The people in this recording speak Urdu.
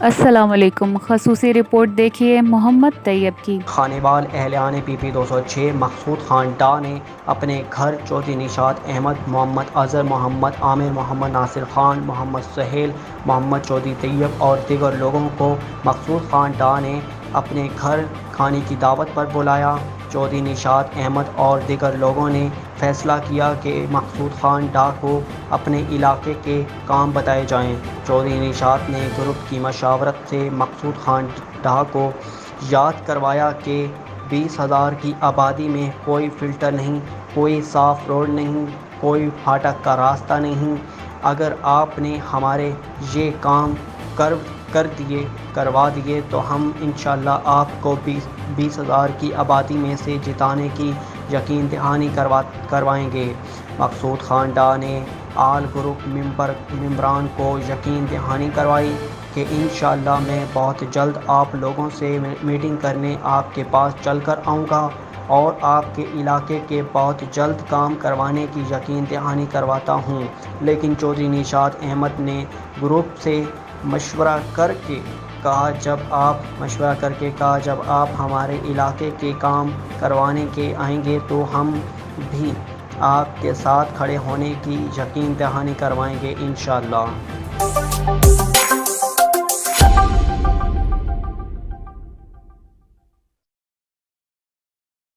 السلام علیکم۔ خصوصی رپورٹ دیکھیے محمد طیب کی۔ خانیوال اہلِ PP 206 مقصود خان ڈار نے اپنے گھر چودھری نشاط احمد، محمد اظہر، محمد عامر، محمد ناصر خان، محمد سہیل، محمد چودھری طیب اور دیگر لوگوں کو مقصود خان ڈار نے اپنے گھر کھانے کی دعوت پر بلایا۔ چودھری نشاط احمد اور دیگر لوگوں نے فیصلہ کیا کہ مقصود خان ڈار کو اپنے علاقے کے کام بتائے جائیں۔ چودھری نشاط نے گروپ کی مشاورت سے مقصود خان ڈار کو یاد کروایا کہ 20,000 کی آبادی میں کوئی فلٹر نہیں، کوئی صاف روڈ نہیں، کوئی پھاٹک کا راستہ نہیں۔ اگر آپ نے ہمارے یہ کام کروا دیے تو ہم انشاءاللہ آپ کو 20,000 کی آبادی میں سے جتانے کی یقین دہانی کروائیں گے۔ مقصود خان ڈار نے آل گروپ ممبران کو یقین دہانی کروائی کہ انشاءاللہ میں بہت جلد آپ لوگوں سے میٹنگ کرنے آپ کے پاس چل کر آؤں گا اور آپ کے علاقے کے بہت جلد کام کروانے کی یقین دہانی کرواتا ہوں۔ لیکن چودھری نشاط احمد نے گروپ سے مشورہ کر کے کہا جب آپ ہمارے علاقے کے کام کروانے کے آئیں گے تو ہم بھی آپ کے ساتھ کھڑے ہونے کی یقین دہانی کروائیں گے انشاءاللہ۔